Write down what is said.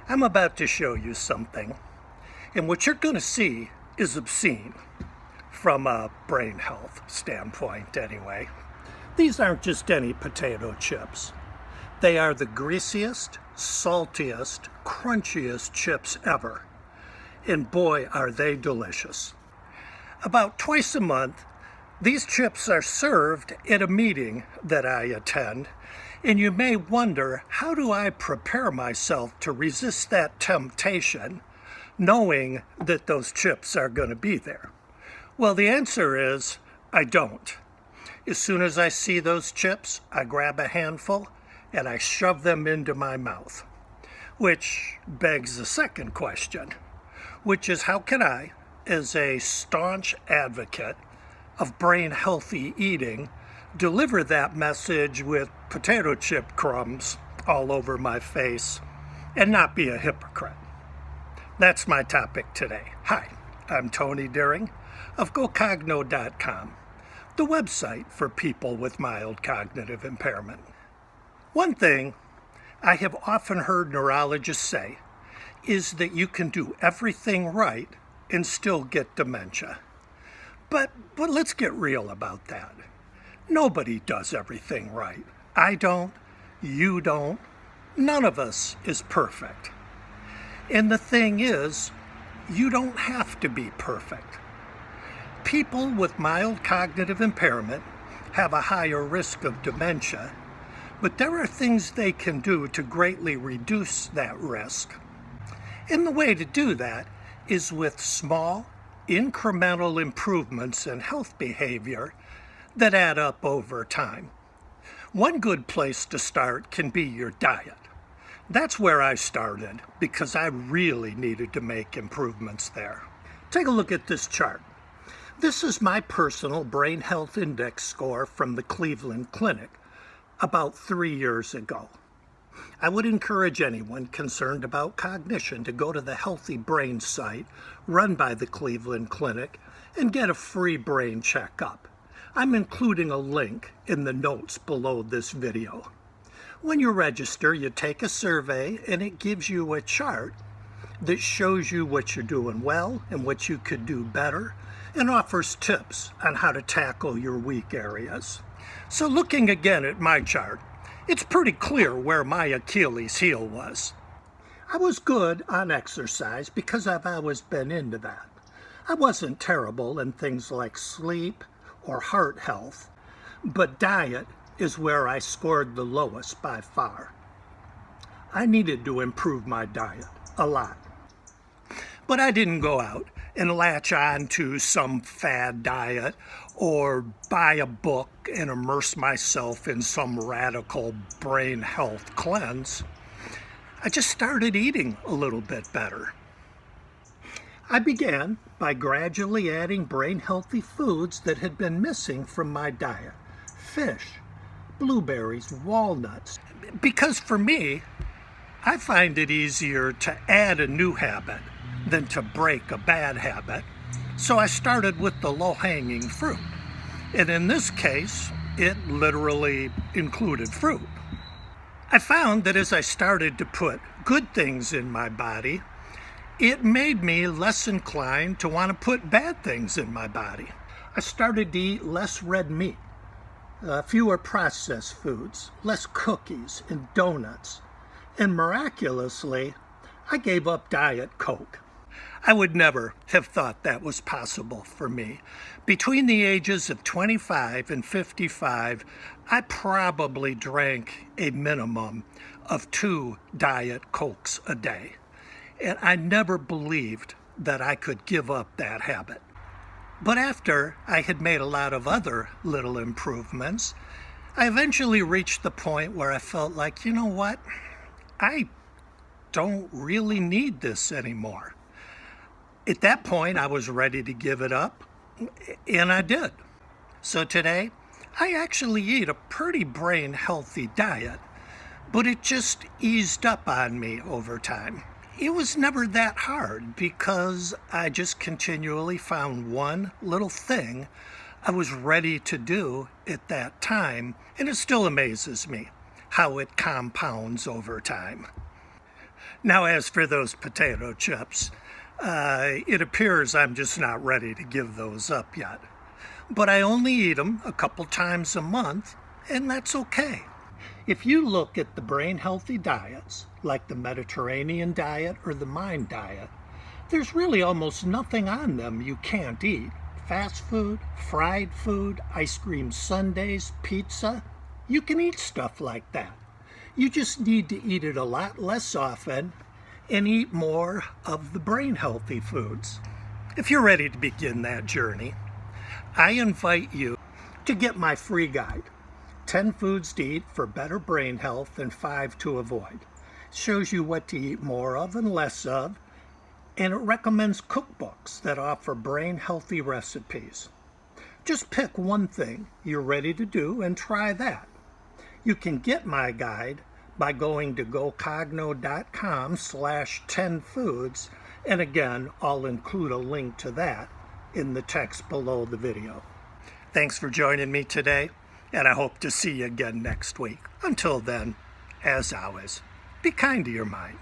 I'm about to show you something, and what you're going to see is obscene from a brain health standpoint anyway. These aren't just any potato chips. They are the greasiest, saltiest, crunchiest chips ever. And boy, are they delicious. About twice a month, these chips are served at a meeting that I attend, and you may wonder, how do I prepare myself to resist that temptation, knowing that those chips are going to be there? Well, the answer is, I don't. As soon as I see those chips, I grab a handful and I shove them into my mouth. Which begs the second question, which is how can I, as a staunch advocate of brain healthy eating, deliver that message with potato chip crumbs all over my face and not be a hypocrite? That's my topic today. Hi, I'm Tony Deering of GoCogno.com, the website for people with mild cognitive impairment. One thing I have often heard neurologists say is that you can do everything right and still get dementia. But let's get real about that. Nobody does everything right. I don't, you don't, none of us is perfect. And the thing is, you don't have to be perfect. People with mild cognitive impairment have a higher risk of dementia, but there are things they can do to greatly reduce that risk. And the way to do that is with small, incremental improvements in health behavior that add up over time. One good place to start can be your diet. That's where I started because I really needed to make improvements there. Take a look at this chart. This is my personal brain health index score from the Cleveland Clinic about 3 years ago. I would encourage anyone concerned about cognition to go to the Healthy Brain site run by the Cleveland Clinic and get a free brain checkup. I'm including a link in the notes below this video. When you register, you take a survey and it gives you a chart that shows you what you're doing well and what you could do better, and offers tips on how to tackle your weak areas. So looking again at my chart, it's pretty clear where my Achilles heel was. I was good on exercise because I've always been into that. I wasn't terrible in things like sleep or heart health, but diet is where I scored the lowest by far. I needed to improve my diet a lot. But I didn't go out and latch on to some fad diet or buy a book and immerse myself in some radical brain health cleanse. I just started eating a little bit better. I began by gradually adding brain healthy foods that had been missing from my diet. Fish, blueberries, walnuts. Because for me, I find it easier to add a new habit than to break a bad habit. So I started with the low-hanging fruit. And in this case, it literally included fruit. I found that as I started to put good things in my body, it made me less inclined to want to put bad things in my body. I started to eat less red meat, fewer processed foods, less cookies and donuts, and miraculously, I gave up Diet Coke. I would never have thought that was possible for me. Between the ages of 25 and 55, I probably drank a minimum of 2 Diet Cokes a day. And I never believed that I could give up that habit. But after I had made a lot of other little improvements, I eventually reached the point where I felt like, you know what? I don't really need this anymore. At that point, I was ready to give it up, and I did. So today, I actually eat a pretty brain healthy diet, but it just eased up on me over time. It was never that hard because I just continually found one little thing I was ready to do at that time, and it still amazes me how it compounds over time. Now, as for those potato chips, it appears I'm just not ready to give those up yet. But I only eat them a couple times a month, and that's okay. If you look at the brain-healthy diets, like the Mediterranean diet or the Mind diet, there's really almost nothing on them you can't eat. Fast food, fried food, ice cream sundaes, pizza. You can eat stuff like that. You just need to eat it a lot less often and eat more of the brain-healthy foods. If you're ready to begin that journey, I invite you to get my free guide, 10 Foods to Eat for Better Brain Health and 5 to Avoid. It shows you what to eat more of and less of, and it recommends cookbooks that offer brain-healthy recipes. Just pick one thing you're ready to do and try that. You can get my guide by going to gocogno.com/10foods, and again, I'll include a link to that in the text below the video. Thanks for joining me today, and I hope to see you again next week. Until then, as always, be kind to your mind.